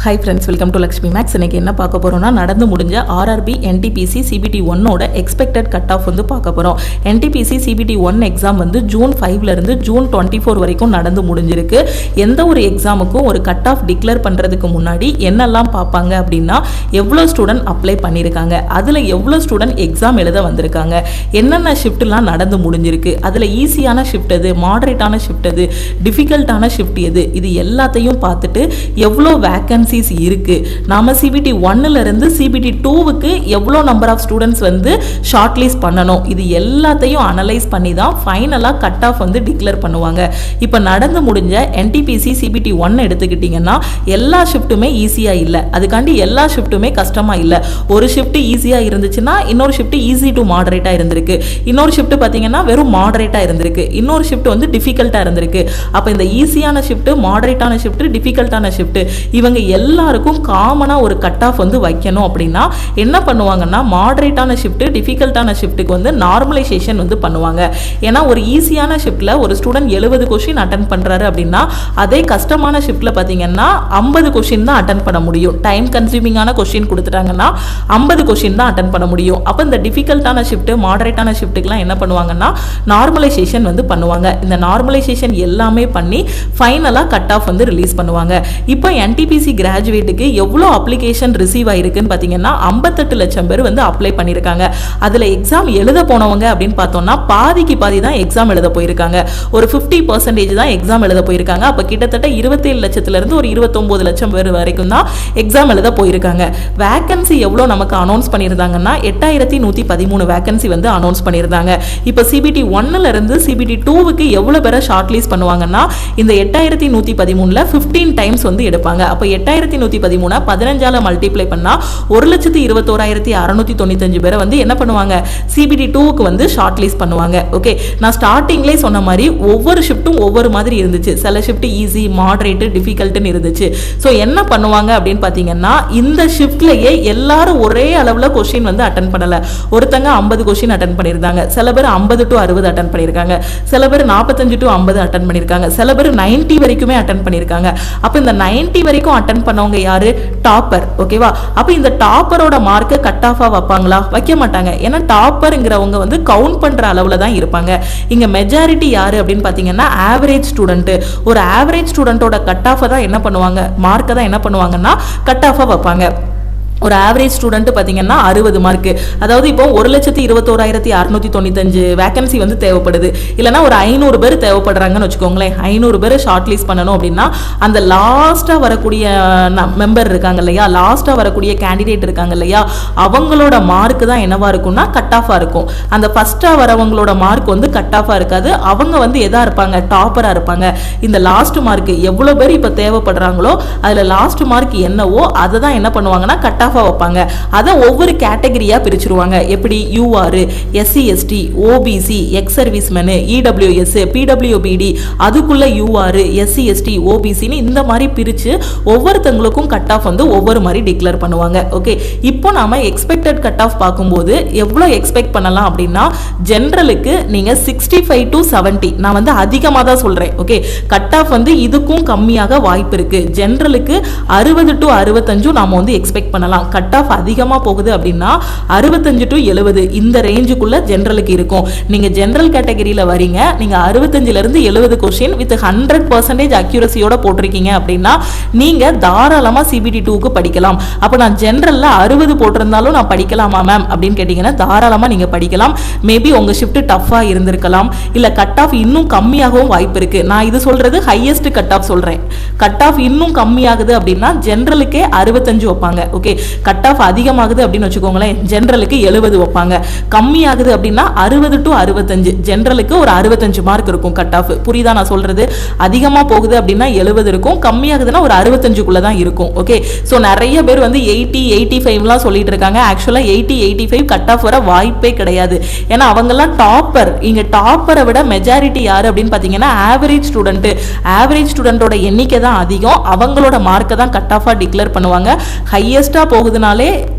Hi friends, welcome to Lakshmi Max. இன்னைக்கு என்ன பார்க்க போறோம்னா நடந்து முடிஞ்ச RRB NTPC CBT 1 ஓட expected cut off வந்து பார்க்க போறோம். NTPC CBT 1 எக்ஸாம் வந்து ஜூன் 5ல இருந்து ஜூன் 24 வரைக்கும் நடந்து முடிஞ்சிருக்கு. எந்த ஒரு எக்ஸாமுக்கும் ஒரு கட் ஆஃப் டிக்ளேர் பண்றதுக்கு முன்னாடி என்னெல்லாம் பார்ப்பாங்க அப்படின்னா எவ்வளவு ஸ்டூடெண்ட் அப்ளை பண்ணிருக்காங்க, அதுல எவ்வளவு ஸ்டூடெண்ட் எக்ஸாம் எழுத வந்திருக்காங்க, என்னென்ன ஷிஃப்ட்லாம் நடந்து முடிஞ்சிருக்கு, அதுல ஈஸியான ஷிஃப்ட் எது, மாடரேட்டான ஷிஃப்ட் எது, டிஃபிகல்ட்டான ஷிஃப்ட் எது, இது எல்லாத்தையும் பார்த்துட்டு எவ்வளோ வேக்கன்சி இருக்கு, நாம CBT 1ல இருந்து CBT 2க்கு எவ்வளவு நம்பர் ஆஃப் ஸ்டூடண்ட்ஸ் வந்து ஷார்ட் லிஸ்ட் பண்ணணும், இது எல்லாத்தையும் அனலைஸ் பண்ணி தான் ஃபைனலா கட் ஆஃப் வந்து டிக்ளேர் பண்ணுவாங்க. இப்போ நடந்து முடிஞ்ச NTPC CBT 1 எடுத்துக்கிட்டீங்கன்னா எல்லா ஷிஃப்ட்டுமே ஈஸியா இல்ல, அதுக்காண்டி எல்லா ஷிஃப்ட்டுமே கஷ்டமா இல்ல. ஒரு ஷிஃப்ட் ஈஸியா இருந்துச்சுன்னா இன்னொரு ஷிஃப்ட் ஈஸி டு மாடரேட்டா இருந்திருக்கு, இன்னொரு ஷிஃப்ட் பாத்தீங்கன்னா வெறும் மாடரேட்டா இருந்திருக்கு, இன்னொரு ஷிஃப்ட் வந்து டிஃபிகல்ட்டா இருந்திருக்கு. அப்ப இந்த ஈஸியான ஷிஃப்ட், மாடரேட்டான ஷிஃப்ட், டிஃபிகல்ட்டான ஷிஃப்ட் இவங்க எல்லாருக்கும் காமனா ஒரு கட் ஆஃப் வந்து வைக்கணும் அப்படின்னா என்ன பண்ணுவாங்கன்னா மாடரேட்டான ஷிஃப்ட், டிஃபிகல்ட்டான ஷிஃப்ட்டுக்கு வந்து நார்மலைசேஷன் வந்து பண்ணுவாங்க. ஏன்னா ஒரு ஈஸியான ஷிஃப்ட்ல ஒரு ஸ்டூடெண்ட் 70 கொஸ்டின் அட்டென்ட் பண்றாரு அப்படின்னா அதே கஷ்டமான ஷிஃப்ட்ல பாத்தீங்கன்னா 50 கொஸ்டின் தான் அட்டென்ட் பண்ண முடியும். டைம் கன்சூமிங்கான கொஸ்டின் கொடுத்துட்டாங்கன்னா 50 கொஸ்டின் தான் அட்டென்ட் பண்ண முடியும். அப்ப இந்த டிஃபிகல்ட்டான ஷிஃப்ட், மாடரேட்டான ஷிஃப்ட்டுக்குலாம் என்ன பண்ணுவாங்கன்னா நார்மலைசேஷன் வந்து பண்ணுவாங்க. இந்த நார்மலைசேஷன் எல்லாமே பண்ணி ஃபைனலா கட் ஆஃப் வந்து ரிலீஸ் பண்ணுவாங்க. இப்போ NTPC கிராஜுவேட்டுக்கு எவ்வளோ அப்ளிகேஷன் ரிசீவ் ஆயிருக்குன்னு பார்த்தீங்கன்னா 58 லட்சம் பேர் வந்து அப்ளை பண்ணியிருக்காங்க. அதில் எக்ஸாம் எழுத போனவங்க அப்படின்னு பார்த்தோம்னா பாதிக்கு பாதி தான் எக்ஸாம் எழுத போயிருக்காங்க. ஒரு 50% தான் எக்ஸாம் எழுத போயிருக்காங்க. அப்போ கிட்டத்தட்ட 27 லட்சத்திலிருந்து ஒரு 29 லட்சம் பேர் வரைக்கும் தான் எக்ஸாம் எழுத போயிருக்காங்க. வேக்கன்சி எவ்வளோ நமக்கு அனௌன்ஸ் பண்ணியிருந்தாங்கன்னா 8113 வேக்கன்சி வந்து அனௌன்ஸ் பண்ணியிருந்தாங்க. இப்போ CBT 1ல இருந்து CBT 2க்கு எவ்வளோ பேரை ஷார்ட் லிஸ்ட் பண்ணுவாங்கன்னா இந்த 8113ல 15 டைம்ஸ் வந்து எடுப்பாங்க. அப்போ 8113 15ஆல மல்டிப்ளை பண்ணா 1,21,695 பேரை வந்து என்ன பண்ணுவாங்க CBT 2க்கு வந்து ஷார்ட் லிஸ்ட் பண்ணுவாங்க. ஓகே, நான் ஸ்டார்டிங்லேயே சொன்ன மாதிரி ஒவ்வொரு ஷிஃப்ட்டும் ஒவ்வொரு மாதிரி இருந்துச்சு. சில ஷிஃப்ட் ஈஸி, மாடரேட், டிஃபிகல்ட்னு இருந்துச்சு. ஸோ என்ன பண்ணுவாங்க அப்படின்னு பார்த்தீங்கன்னா இந்த ஷிஃப்ட்லயே எல்லாரும் ஒரே அளவில் கொஸ்டின் வந்து அட்டன் பண்ணல. ஒருத்தங்க 50 கொஸ்டின் அட்டன் பண்ணியிருந்தாங்க, சில பேர் 50 to 60 அட்டன் பண்ணியிருக்காங்க, சில பேர் 45 to 50 அட்டன் பண்ணியிருக்காங்க, சில பேர் 90 வரைக்குமே அட்டன் பண்ணியிருக்காங்க. அப்போ இந்த 90 வரைக்கும் அட்டன் பண்ணவங்க யாரு? டாப்பர். ஓகேவா? அப்ப இந்த டாப்பரோட மார்க்க கட் ஆஃபா வைப்பாங்களா? வைக்க மாட்டாங்க. ஏன்னா டாப்பர்ங்கிறவங்க வந்து கவுண்ட் பண்ற அளவுல தான் இருப்பாங்க. இங்க மெஜாரிட்டி யாரு அப்படின்னு பாத்தீங்கன்னா ஆவரேஜ் ஸ்டூடெண்ட். ஒரு ஆவரேஜ் ஸ்டூடெண்டோட கட் ஆஃபை தான் என்ன பண்ணுவாங்க, மார்க்கை தான் என்ன பண்ணுவாங்கன்னா கட் ஆஃபா வைப்பாங்க. ஒரு ஆவரேஜ் ஸ்டூடெண்ட் பார்த்தீங்கன்னா 60 மார்க்கு, அதாவது இப்போ 1,21,695 வேகன்சி வந்து தேவைப்படுது. இல்லைனா ஒரு 500 பேர் தேவைப்படுறாங்கன்னு வச்சுக்கோங்களேன். 500 பேர் ஷார்ட் லிஸ்ட் பண்ணணும் அப்படின்னா அந்த லாஸ்ட்டாக வரக்கூடிய மெம்பர் இருக்காங்க இல்லையா, லாஸ்ட்டாக வரக்கூடிய கேண்டிடேட் இருக்காங்க இல்லையா, அவங்களோட மார்க்கு தான் என்னவா இருக்கும்னா கட் ஆஃபாக இருக்கும். அந்த ஃபர்ஸ்ட்டாக வரவங்களோட மார்க் வந்து கட் ஆஃபாக இருக்காது. அவங்க வந்து எதா இருப்பாங்க, டாப்பராக இருப்பாங்க. இந்த லாஸ்ட் மார்க் எவ்வளோ பேர் இப்போ தேவைப்படுறாங்களோ அதில் லாஸ்ட் மார்க் என்னவோ அதை தான் என்ன பண்ணுவாங்கன்னா கட் வைப்பாங்க. அதை ஒவ்வொரு கேட்டகரியா பிரிச்சிருவாங்க. எப்படி? UR, SC ST, OBC, X serviceman, EWS, PWBD, அதுக்குள்ள UR, SC ST, OBC இந்த மாதிரி பிரிச்சு ஒவ்வொருத்தங்களுக்கும் கட் ஆஃப் வந்து ஒவ்வொரு மாதிரி டிக்ளேர் பண்ணுவாங்க. ஓகே, இப்போ நாம எக்ஸ்பெக்டட் கட் ஆஃப் பார்க்கும்போது எவ்வளவு எக்ஸ்பெக்ட் பண்ணலாம் அப்படின்னா ஜெனரலுக்கு நீங்க 65 to 70, நான் வந்து அதிகமாக தான் சொல்றேன். ஓகே, கட் ஆஃப் வந்து இதுக்கும் கம்மியாக வாய்ப்பு இருக்கு. ஜெனரலுக்கு 60 to 65 நாம வந்து எக்ஸ்பெக்ட் பண்ணலாம். கட் ஆஃப் அதிகமா போகுது அப்படின்னா 65 to 70 இந்த ரேஞ்சுக்குள்ள ஜெனரலுக்கு இருக்கும். நீங்க ஜெனரல் கேட்டகரியில வரீங்க, நீங்க 65ல இருந்து 70 கொஸ்டின் வித் 100% அக்யூரசியோட போட்டிருக்கீங்க அப்படின்னா நீங்க தாராளமா CBT 2க்கு படிக்கலாம். அப்ப நான் ஜெனரல்ல 60 போட்டிருந்தாலும் நான் படிக்கலாமா மேம் அப்படின்னு கேட்டீங்கன்னா தாராளமா நீங்க படிக்கலாம். மேபி உங்க ஷிஃப்ட் டஃபா இருந்திருக்கலாம், இல்ல கட் ஆஃப் இன்னும் கம்மியாகவும் வாய்ப்பு இருக்கு. நான் இது சொல்றது ஹையஸ்ட் கட் ஆஃப் சொல்றேன். கட் ஆஃப் இன்னும் கம்மியாகுது அப்படின்னா ஜெனரலுக்கே 65 வைப்பாங்க. ஓகே, கட் ஆஃப் அதிகமாகுது அப்படின்னு வச்சுக்கோங்களேன், ஜெனரலுக்கு 70 வைப்பாங்க. கம்மியாகுது அப்படின்னா 60 to 65, ஜெனரலுக்கு ஒரு 65 மார்க் இருக்கும் கட் ஆஃப். புரியுதா நான் சொல்றது? அதிகமா போகுது அப்படின்னா 70 இருக்கும், கம்மியாகுதுன்னா ஒரு 65க்குள்ள தான் இருக்கும். ஓகே, சோ நிறைய பேர் வந்து 80, 85லாம் சொல்லிட்டு இருக்காங்க. ஆக்சுவலா 80, 85 கட் ஆஃப் வர வாய்ப்பே கிடையாது. ஏன்னா அவங்கெல்லாம் டாப்பர். இங்க டாப்பரை விட மெஜாரிட்டி யாரு அப்படின்னு பாத்தீங்கன்னா ஆவரேஜ் ஸ்டூடெண்ட். ஆவரேஜ் ஸ்டூடெண்டோட எண்ணிக்கை தான் அதிகம், அவங்களோட மார்க்கை தான் கட் ஆஃபா டிக்ளேர் பண்ணுவாங்க. ஹையஸ்டா போகுதுனாலே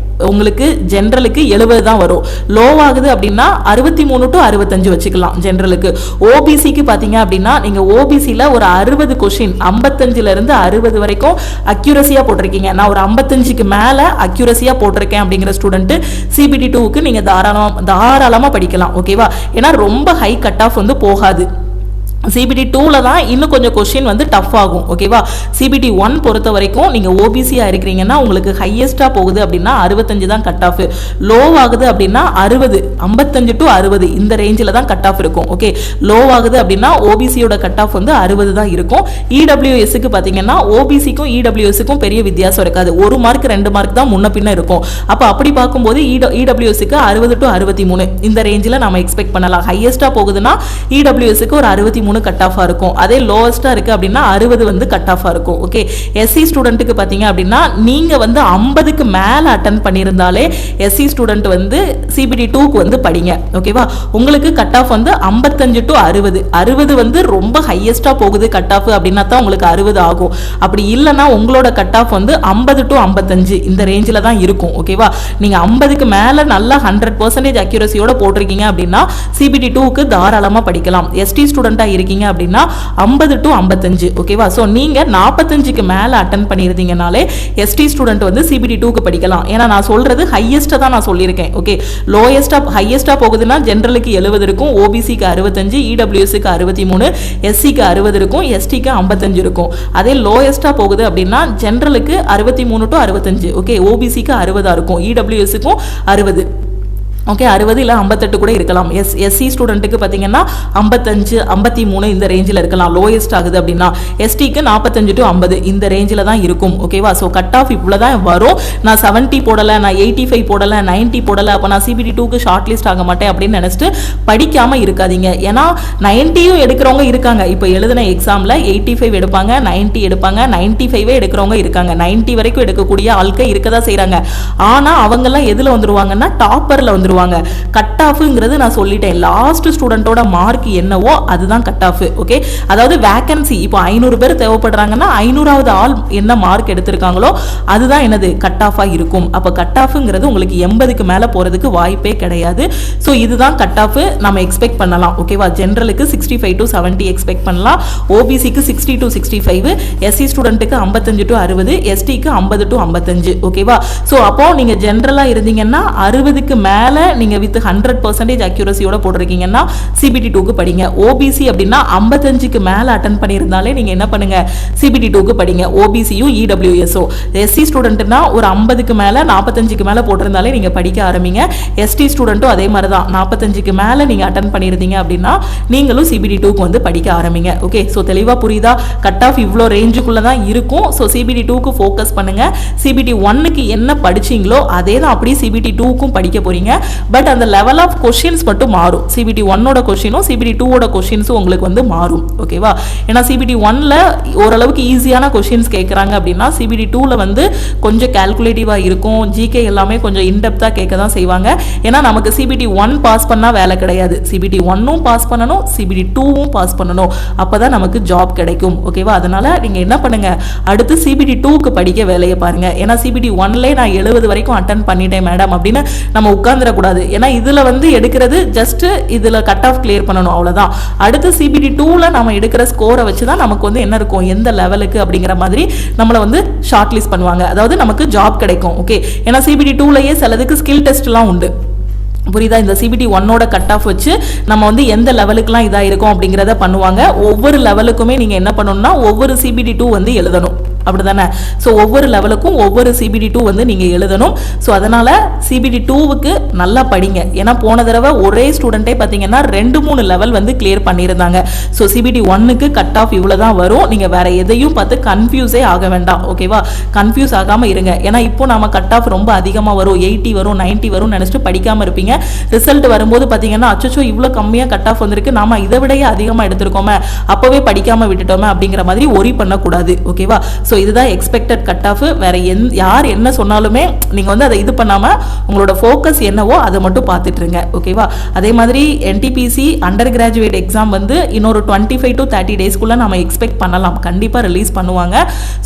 உங்களுக்கு ஜென்ரலுக்கு 70 தான் வரும். லோவாகுது அப்படின்னா 63 to 65 வச்சுக்கலாம் ஜென்ரலுக்கு. ஓபிசிக்கு பார்த்தீங்க அப்படின்னா நீங்கள் ஓபிசியில் ஒரு 60 கொஷின் 55லேருந்து 60 வரைக்கும் அக்யூரஸியாக போட்டிருக்கீங்க. நான் ஒரு 55க்கு மேலே அக்யூரஸியாக போட்டிருக்கேன் அப்படிங்கிற ஸ்டூடெண்ட் சிபிடி 2க்கு நீங்கள் தாராளமாக படிக்கலாம். ஓகேவா? ஏன்னா ரொம்ப ஹை கட் ஆஃப் வந்து போகாது. சிபிடி 2ல தான் இன்னும் கொஞ்சம் கொஸ்டின் வந்து டஃப் ஆகும். ஓகேவா? சிபிடி 1 பொறுத்த வரைக்கும் நீங்கள் ஓபிசியாக இருக்கிறீங்கன்னா உங்களுக்கு ஹையஸ்ட்டாக போகுது அப்படின்னா 65 தான் கட் ஆஃப். லோவாகுது அப்படின்னா 60, 55 to 60 இந்த ரேஞ்சில் தான் கட் ஆஃப் இருக்கும். ஓகே, லோவாகுது அப்படின்னா ஓபிசியோட கட் ஆஃப் வந்து 60 தான் இருக்கும். இடபிள்யூஎஸ்க்கு பார்த்தீங்கன்னா ஓபிசிக்கும் இடபிள்யூஎஸ்க்கும் பெரிய வித்தியாசம் இருக்காது. 1 மார்க் 2 மார்க் தான் முன்ன பின்ன இருக்கும். அப்போ அப்படி பார்க்கும்போது இடபிள்யூஎஸ்க்கு 60 to 63 இந்த ரேஞ்சில் நம்ம எக்ஸ்பெக்ட் பண்ணலாம். ஹையஸ்ட்டாக போகுதுன்னா இடபிள்யூஎஸ்க்கு ஒரு 63 கட் ஆஃபா இருக்கும். அதே லோவஸ்டா இருக்கு அப்படின்னா 60 வந்து கட் ஆஃபா இருக்கும். ஓகே, எஸ்சி ஸ்டூடெண்ட்டுக்கு பாத்தீங்க அப்படின்னா நீங்க வந்து 50க்கு மேல அட்டெண்ட் பண்ணியிருந்தாலே எஸ்சி ஸ்டூடெண்ட் வந்து சிபிடி 2க்கு வந்து படிங்க. ஓகேவா? உங்களுக்கு கட் ஆஃப் வந்து 55 to 60. 60 வந்து ரொம்ப ஹையஸ்டா போகுது கட் ஆஃப் அப்படின்னா தான் உங்களுக்கு 60 ஆகும். அப்படி இல்லைன்னா உங்களோட கட் ஆஃப் வந்து 50 to 55 இந்த ரேஞ்சில் தான் இருக்கும். ஓகேவா? நீங்க 50க்கு மேல நல்லா 100% அக்யூரசியோட போட்டிருக்கீங்க அப்படின்னா சிபிடி 2க்கு தாராளமா படிக்கலாம். எஸ்டி ஸ்டூடெண்டா இருக்கீங்க அப்படின்னா 50 to 55. ஓகேவா? சோ நீங்க 45க்கு மேல அட்டெண்ட் பண்ணிருந்தீங்கனாலே எஸ்டி ஸ்டூடெண்ட் வந்து சிபிடி 2க்கு படிக்கலாம். ஏன்னா நான் சொல்றது ஹையஸ்டா தான் நான் சொல்லியிருக்கேன். ஓகே, ஹையஸ்டா போகுதுன்னா ஜெனரலுக்கு 70 இருக்கும், ஓபிசிக்கு 65, இடபிள்யூஎஸ்க்கு 63, எஸ்சிக்கு 60 இருக்கும், எஸ்டிக்கு 55 இருக்கும். அதே லோயஸ்டா போகுது அப்படின்னா ஜெனரலுக்கு 63 to 65. ஓகே, ஓபிசிக்கு 60 இருக்கும், இடபிள்யூஎஸ்க்கும் 60. ஓகே, 60 இல்லை 58 கூட இருக்கலாம். எஸ்சி ஸ்டூடெண்ட்டுக்கு பார்த்தீங்கன்னா 55, 53 இந்த ரேஞ்சில் இருக்கலாம். லோயஸ்ட் ஆகுது அப்படின்னா எஸ்டிக்கு 45 to 50 இந்த ரேஞ்சில் தான் இருக்கும். ஓகேவா? ஸோ கட் ஆஃப் இவ்வளோ தான் வரும். நான் 70 போடலை, நான் 85 போடலை, 90 போடலை, அப்போ நான் சிபிடி 2க்கு ஷார்ட் லிஸ்ட் ஆக மாட்டேன் அப்படின்னு நினச்சிட்டு படிக்காமல் இருக்காதீங்க. ஏன்னா 90யும் எடுக்கிறவங்க இருக்காங்க. இப்போ எழுதின எக்ஸாமில் 85 எடுப்பாங்க, 90 எடுப்பாங்க, 95 எடுக்கிறவங்க இருக்காங்க, 90 வரைக்கும் எடுக்கக்கூடிய ஆட்கள் இருக்க தான் செய்கிறாங்க. ஆனால் அவங்கெல்லாம் எதில் வந்துருவாங்கன்னா டாப்பரில் வந்துருவாங்க. கட் ஆஃப்ங்கிறது நான் சொல்லிட்டேன், லாஸ்ட் ஸ்டூடெண்டோட மார்க் என்னவோ அதுதான் கட் ஆஃப். ஓகே, அதாவது வேகன்சி இப்போ 500 பேர் தேவைப்படுறாங்கன்னா 500வது ஆள் என்ன மார்க் எடுத்திருக்காங்களோ அதுதான் என்னது கட் ஆஃபா இருக்கும். அப்போ கட் ஆஃப்ங்கிறது உங்களுக்கு 80க்கு மேல போறதுக்கு வாய்ப்பே கிடையாது. ஸோ இதுதான் கட் ஆஃப் நம்ம எக்ஸ்பெக்ட் பண்ணலாம். ஓகேவா? ஜெனரலுக்கு 65 to 70 எக்ஸ்பெக்ட் பண்ணலாம், ஓபிசிக்கு 60 to 65, எஸ்சி ஸ்டூடெண்ட்டுக்கு 55 to 60, எஸ்டிக்கு 50 to 55. ஓகேவா? ஸோ அப்போ நீங்க ஜெனரலா இருந்தீங்கன்னா 60க்கு மேல நீங்க வித் 100% அக்யூரசியோட போட்டிருக்கீங்கன்னா சிபிடி 2க்கு படிங்க. ஓபிசி அப்படின்னா 55க்கு மேல அட்டெண்ட் பண்ணியிருந்தாலே நீங்க என்ன பண்ணுங்க, சிபிடி 2க்கு படிங்க. ஓபிசியும் இடபிள்யூஎஸ்ஓ. எஸ்சி ஸ்டூடெண்ட்னா ஒரு 50க்கு மேல 45க்கு மேல போட்டிருந்தாலே நீங்க படிக்க ஆரம்பிங்க. எஸ்டி ஸ்டூடெண்ட்டும் அதே மாதிரி தான், 45க்கு மேல நீங்க அட்டெண்ட் பண்ணியிருந்தீங்க அப்படின்னா நீங்களும் சிபிடி 2க்கு வந்து படிக்க ஆரம்பிங்க. ஓகே, ஸோ தெளிவா புரியுதா? கட் ஆஃப் இவ்வளோ ரேஞ்சுக்குள்ள தான் இருக்கும். ஸோ சிபிடி 2க்கு ஃபோக்கஸ் பண்ணுங்க. சிபிடி 1க்கு என்ன படிச்சீங்களோ அதே தான் அப்படியே சிபிடி 2க்கும் படிக்க போறீங்க. பட் அந்த லெவல் ஆஃப் கொஸ்டின்ஸ் மட்டும் மாறும். சிபிடி 1ஓட கொஸ்டினும் சிபிடி 2ஓட கொஸ்டின்ஸும் உங்களுக்கு வந்து மாறும். ஓகேவா? ஏன்னா சிபிடி 1ல ஓரளவுக்கு ஈஸியான கொஸ்டின்ஸ் கேட்குறாங்க அப்படின்னா சிபிடி 2ல வந்து கொஞ்சம் கால்குலேட்டிவாக இருக்கும். ஜிகே எல்லாமே கொஞ்சம் இன்டெப்த்தாக கேட்க தான் செய்வாங்க. ஏன்னா நமக்கு சிபிடி 1 பாஸ் பண்ணால் வேலை கிடையாது, சிபிடி 1ம் பாஸ் பண்ணணும், சிபிடி 2வும் பாஸ் பண்ணணும். அப்போ தான் நமக்கு ஜாப் கிடைக்கும். ஓகேவா? அதனால நீங்கள் என்ன பண்ணுங்க, அடுத்து சிபிடி 2க்கு படிக்க வேலையை பாருங்க. ஏன்னா சிபிடி 1லே நான் 70 வரைக்கும் அட்டன் பண்ணிட்டேன் மேடம் அப்படின்னு நம்ம உட்கார்ந்துடக்கூடாது. ஏன்னா இதுல வந்து எடுக்கிறது ஜஸ்ட் இதுல கட் ஆஃப் கிளியர் பண்ணணும், அவ்வளவுதான். அடுத்து சிபிடி 2ல நம்ம எடுக்கிற ஸ்கோரை வச்சு தான் நமக்கு வந்து என்ன இருக்கும், எந்த லெவலுக்கு அப்படிங்கிற மாதிரி நம்மளை வந்து ஷார்ட் லிஸ்ட் பண்ணுவாங்க. அதாவது நமக்கு ஜாப் கிடைக்கும். ஓகே, ஏன்னா சிபிடி 2லயே சிலதுக்கு ஸ்கில் டெஸ்ட்லாம் உண்டு. புரியுதா? இந்த சிபிடி 1ஓட கட் ஆஃப் வச்சு நம்ம வந்து எந்த லெவலுக்குலாம் இதாக இருக்கும் அப்படிங்கிறத பண்ணுவாங்க. ஒவ்வொரு லெவலுக்குமே நீங்கள் என்ன பண்ணணும்னா ஒவ்வொரு சிபிடி 2 வந்து எழுதணும். அப்படிதானே? ஸோ ஒவ்வொரு லெவலுக்கும் ஒவ்வொரு சிபிடி 2 வந்து நீங்கள் எழுதணும். ஸோ அதனால சிபிடி 2க்கு நல்லா படிங்க. ஏன்னா போன தடவை ஒரே ஸ்டூடெண்ட்டே பார்த்தீங்கன்னா 2-3 லெவல் வந்து கிளியர் பண்ணியிருந்தாங்க. ஸோ சிபிடி 1க்கு கட் ஆஃப் இவ்வளோ தான் வரும். நீங்கள் வேற எதையும் பார்த்து கன்ஃபியூஸே ஆக வேண்டாம். ஓகேவா? கன்ஃபியூஸ் ஆகாமல் இருங்க. ஏன்னா இப்போ நம்ம கட் ஆஃப் ரொம்ப அதிகமாக வரும், 80 வரும், 90 வரும் நினச்சிட்டு படிக்காமல் இருப்பீங்க. ரிசல்ட் வரும்போது பார்த்தீங்கன்னா அச்சோ இவ்வளோ கம்மியாக கட் ஆஃப் வந்திருக்கு, நாம இதை விடையே அதிகமாக எடுத்திருக்கோமே, அப்போவே படிக்காமல் விட்டுட்டோமே அப்படிங்கிற மாதிரி ஒரி பண்ணக்கூடாது. ஓகேவா? ஸோ இதுதான் எக்ஸ்பெக்டட் கட் ஆஃப். வேற யார் என்ன சொன்னாலுமே நீங்கள் வந்து அதை இது பண்ணாமல் உங்களோட ஃபோக்கஸ் என்னவோ அதை மட்டும் பார்த்துட்டு இருங்க. ஓகேவா? அதே மாதிரி என்டிபிசி அண்டர் கிராஜுவேட் எக்ஸாம் வந்து இன்னொரு 25 to 30 டேஸ்க்குள்ளே நம்ம எக்ஸ்பெக்ட் பண்ணலாம், கண்டிப்பாக ரிலீஸ் பண்ணுவாங்க.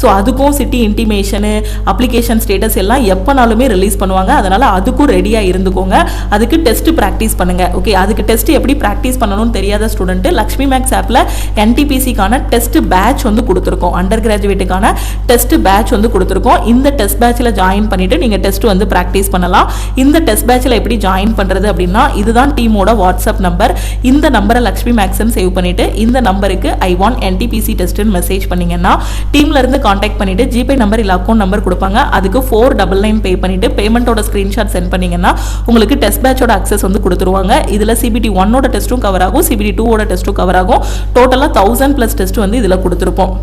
ஸோ அதுக்கும் சிட்டி இன்டிமேஷனு அப்ளிகேஷன் ஸ்டேட்டஸ் எல்லாம் எப்போனாலுமே ரிலீஸ் பண்ணுவாங்க. அதனால் அதுக்கும் ரெடியாக இருந்துக்கோங்க. அதுக்கு டெஸ்ட் ப்ராக்டிஸ் பண்ணுங்கள். ஓகே, அதுக்கு டெஸ்ட் எப்படி ப்ராக்டிஸ் பண்ணணும்னு தெரியாத ஸ்டூடெண்ட் லக்ஷ்மி மேக்ஸ் ஆப்பில் என்டிபிசிக்கான டெஸ்ட் பேட்ச் வந்து கொடுத்துருக்கோம். அண்டர் கிராஜுவேட்டுக்கான டெஸ்ட் பேட்ச் வந்து கொடுத்துருக்கோம். இந்த டெஸ்ட் பேட்சில் ஜாயின் பண்ணிவிட்டு நீங்கள் டெஸ்ட் வந்து ப்ராக்டிஸ் பண்ணலாம். இந்த டெஸ்ட் பேட்சில் எப்படி ஜாயின் பண்ணுறது அப்படின்னா, இதுதான் டீமோட வாட்ஸ்அப் நம்பர். இந்த நம்பரை லக்ஷ்மி மேக்ஸ்ன்னு சேவ் பண்ணிவிட்டு இந்த நம்பருக்கு ஐ வாண்ட் என்டிபிசி டெஸ்ட்னு மெசேஜ் பண்ணிங்கன்னா டீம்ல இருந்து காண்டாக்ட் பண்ணிவிட்டு ஜிபே நம்பர் இல்லை அக்கௌண்ட் நம்பர் கொடுப்பாங்க. அதுக்கு 499 பே பண்ணிவிட்டு பேமெண்ட்டோட ஸ்க்ரீன்ஷாட் சென்ட் பண்ணிங்கன்னா உங்களுக்கு டெஸ்ட் பேட்சோட அக்சஸ் வந்து கொடுத்துருவாங்க. இதில் CBT 1ஓட டெஸ்ட்டும் கவர் ஆகும், CBT 2ஓட டெஸ்ட்டும் கவர் ஆகும். டோட்டலாக 1000+ டெஸ்ட் வந்து இதில் கொடுத்துருப்போம்.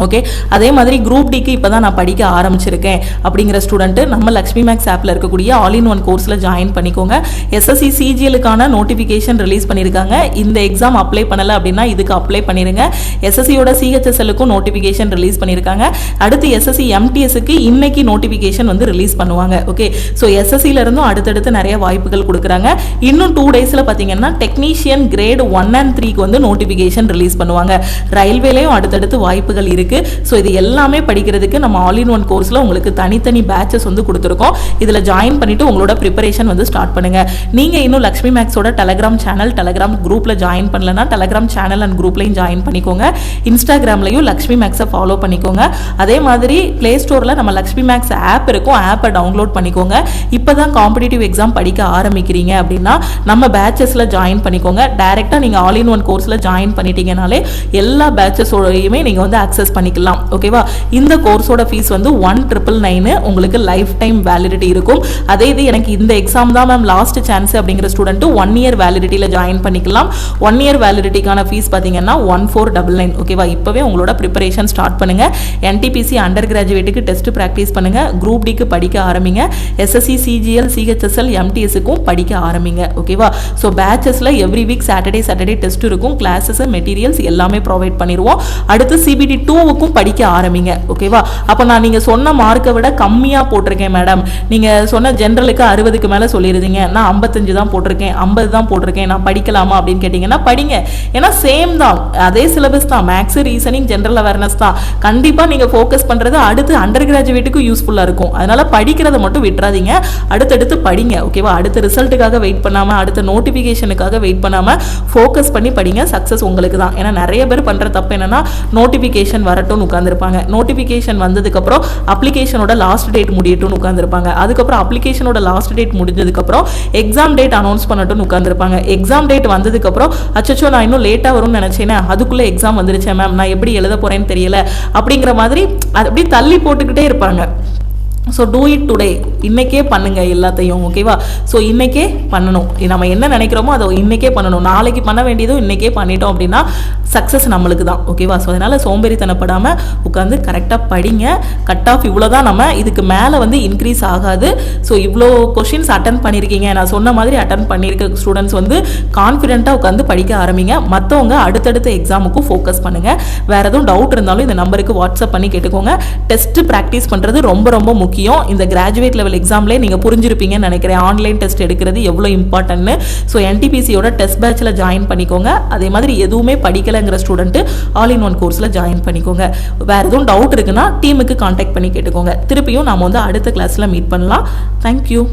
ஓகே, அதே மாதிரி குரூப் டிக்கு இப்போ தான் நான் படிக்க ஆரம்பிச்சிருக்கேன் அப்படிங்கிற ஸ்டூடெண்ட்டு நம்ம லக்ஷ்மி மேக்ஸ் ஆப்பில் இருக்கக்கூடிய ஆல் இன் ஒன் கோர்ஸில் ஜாயின் பண்ணிக்கோங்க. SSC CGLக்கான நோட்டிஃபிகேஷன் ரிலீஸ் பண்ணியிருக்காங்க. இந்த எக்ஸாம் அப்ளை பண்ணலை அப்படின்னா இதுக்கு அப்ளை பண்ணிடுங்க. SSCயோட CHSLக்கும் நோட்டிஃபிகேஷன் ரிலீஸ் பண்ணியிருக்காங்க. அடுத்து SSC MTSக்கு இன்னைக்கு நோட்டிஃபிகேஷன் வந்து ரிலீஸ் பண்ணுவாங்க. ஓகே, ஸோ SSCலேருந்தும் அடுத்தடுத்து நிறைய வாய்ப்புகள் கொடுக்குறாங்க. இன்னும் 2 டேஸில் பார்த்தீங்கன்னா டெக்னீஷியன் கிரேட் 1 and 3க்கு வந்து நோட்டிஃபிகேஷன் ரிலீஸ் பண்ணுவாங்க. ரயில்வேலையும் அடுத்தடுத்து வாய்ப்புகள் இருக்கு. ஸோ இது எல்லாமே படிக்கிறதுக்கு நம்ம ஆல் இன் ஒன் கோர்ஸில் உங்களுக்கு தனித்தனி பேட்சஸ் வந்து கொடுத்துருக்கோம். இதில் ஜாயின் பண்ணிட்டு உங்களோட ப்ரிப்பரேஷன் வந்து ஸ்டார்ட் பண்ணுங்க. நீங்கள் இன்னும் லக்ஷ்மி மேக்ஸோட டெலகிராம் சேனல் டெலகிராம் குரூப்பில் ஜாயின் பண்ணலன்னா டெலகிராம் சேனல் அண்ட் குரூப்லையும் ஜாயின் பண்ணிக்கோங்க. இன்ஸ்டாகிராம்லையும் லக்ஷ்மி மேக்ஸை ஃபாலோ பண்ணிக்கோங்க. அதே மாதிரி பிளே ஸ்டோரில் நம்ம லக்ஷ்மி மேக்ஸ் ஆப் இருக்கும், ஆப்பை டவுன்லோட் பண்ணிக்கோங்க. இப்போ தான் காம்படிட்டிவ் எக்ஸாம் படிக்க ஆரம்பிக்கிறீங்க அப்படின்னா நம்ம பேட்சஸில் ஜாயின் பண்ணிக்கோங்க. டைரெக்டாக நீங்கள் ஆல் இன் ஒன் கோர்ஸில் ஜாயின் பண்ணிட்டீங்கனாலே எல்லா பேட்சஸோடையுமே நீங்கள் வந்து அக்சஸ் பண்ணிக்கலாம். ஓகேவா? இந்த கோர்ஸோட ஃபீஸ் வந்து 1999 உங்களுக்கு லைஃப் டைம் வேலிடிட்டி இருக்கும். அதே இது எனக்கு இந்த எக்ஸாம் தான் மேம் லாஸ்ட் சான்ஸ் அப்படிங்கிற ஸ்டூடெண்ட் 1 இயர் வேலிடிட்டியில் ஜாயின் பண்ணிக்கலாம். 1 இயர் வேலிடிட்டிக்கான ஃபீஸ் பார்த்தீங்கன்னா 1499. ஓகேவா? இப்போவே உங்களோட ப்ரிப்பரேஷன் ஸ்டார்ட் பண்ணுங்க. NTPC அண்டர் கிராஜுவேட்டுக்கு டெஸ்ட் ப்ராக்டிஸ் பண்ணுங்க. குரூப் டிக்கு படிக்க ஆரம்பிங்க. SSC CGL CHSL MTSக்கும் படிக்க ஆரம்பிங்க. ஓகேவா? ஸோ பேட்சஸில் எவ்ரி வீக் சாட்டர்டே டெஸ்ட் இருக்கும். கிளாஸஸ் மெட்டீரியல்ஸ் எல்லாமே ப்ரொவைட் பண்ணிடுவோம். அடுத்து CBT 2க்கும் படிக்க ஆரம்பிங்க. ஓகேவா? அப்போ நான் நீங்கள் சொன்ன மார்க்கை விட கம்மியாக போட்டிருக்கேன் மேடம், நீங்கள் சொன்ன ஜென்ரலுக்கு 60க்கு மேலே சொல்லிடுறீங்க, நான் 55 தான் போட்டிருக்கேன், 50 தான் போட்டிருக்கேன், நான் படிக்கலாமா அப்படின்னு கேட்டிங்கன்னா படிங்க. ஏன்னா சேம் தான், அதே சிலபஸ் தான், மேக்ஸ் ரீசனிங் ஜென்ரல் அவேர்னஸ் தான். கண்டிப்பாக நீங்கள் ஃபோக்கஸ் பண்ணுறது அடுத்து அண்டர் கிராஜுவேட்டுக்கு யூஸ்ஃபுல்லாக இருக்கும். அதனால் படிக்கிறத மட்டும் விட்டுறாதீங்க, அடுத்தடுத்து படிங்க. ஓகேவா? அடுத்த ரிசல்ட்டுக்காக வெயிட் பண்ணாமல், அடுத்த நோட்டிஃபிகேஷனுக்காக வெயிட் பண்ணாமல் ஃபோக்கஸ் பண்ணி படிங்க. சக்ஸஸ் உங்களுக்கு தான். ஏன்னா நிறைய பேர் பண்ணுற தப்பு என்னன்னா நோட்டிஃபிகேஷன் வரட்டும்னு உட்காந்துருப்பாங்க. நோட்டிஃபிகேஷன் வந்ததுக்கப்புறம் அப்ளிகேஷனோட லாஸ்ட் டேட் முடியட்டும்னு உட்காந்துருப்பாங்க. அதுக்கப்புறம் அப்ளிகேஷனோட லாஸ்ட் டேட் முடிஞ்சதுக்கப்புறம் எக்ஸாம் டேட் அனௌன்ஸ் பண்ணட்டும்னு உட்காந்துருப்பாங்க. எக்ஸாம் டேட் வந்ததுக்கப்புறம் அச்சோ நான் இன்னும் லேட்டாக வரும்னு நினச்சேன்னா அதுக்குள்ளே எக்ஸாம் வந்துருச்சேன் மேம், நான் எப்படி எழுத போகிறேன்னு தெரியல அப்படிங்கிற மாதிரி அப்படி தள்ளி போட்டுக்கிட்டே இருப்பாங்க. ஸோ டூ இட் டுடே, இன்றைக்கே பண்ணுங்க எல்லாத்தையும். ஓகேவா? ஸோ இன்றைக்கே பண்ணணும். நம்ம என்ன நினைக்கிறோமோ அதை இன்றைக்கே பண்ணணும். நாளைக்கு பண்ண வேண்டியதும் இன்றைக்கே பண்ணிட்டோம் அப்படின்னா சக்ஸஸ் நம்மளுக்கு தான். ஓகேவா? ஸோ அதனால் சோம்பேறித்தனப்படாமல் உட்காந்து கரெக்டாக படிங்க. கட் ஆஃப் இவ்வளோ தான், நம்ம இதுக்கு மேலே வந்து இன்க்ரீஸ் ஆகாது. ஸோ இவ்வளோ கொஷின்ஸ் அட்டன் பண்ணியிருக்கீங்க, நான் சொன்ன மாதிரி அட்டன் பண்ணியிருக்க ஸ்டூடெண்ட்ஸ் வந்து கான்ஃபிடென்ட்டாக உட்காந்து படிக்க ஆரம்பிங்க. மற்றவங்க அடுத்தடுத்த எக்ஸாமுக்கும் ஃபோக்கஸ் பண்ணுங்கள். வேறு எதுவும் டவுட் இருந்தாலும் இந்த நம்பருக்கு வாட்ஸ்அப் பண்ணி கேட்டுக்கோங்க. டெஸ்ட் ப்ராக்டிஸ் பண்ணுறது ரொம்ப ரொம்ப முக்கியம். இந்த கிராஜுவேட் லெவல் எக்ஸாம்லேயே நீங்கள் புரிஞ்சிருப்பீங்கன்னு நினைக்கிறேன் ஆன்லைன் டெஸ்ட் எடுக்கிறது எவ்வளோ இம்பார்ட்டன்ட்னு. ஸோ NTPCயோட டெஸ்ட் பேட்சில் ஜாயின் பண்ணிக்கோங்க. அதே மாதிரி எதுவுமே படிக்கலைங்கிற ஸ்டூடெண்ட்டு ஆல் இன் ஒன் கோர்ஸில் ஜாயின் பண்ணிக்கோங்க. வேறு எதுவும் டவுட் இருக்குன்னா டீமுக்கு கான்டாக்ட் பண்ணி கேட்டுக்கோங்க. திருப்பியும் நாம் வந்து அடுத்த கிளாஸில் மீட் பண்ணலாம். தேங்க்யூ.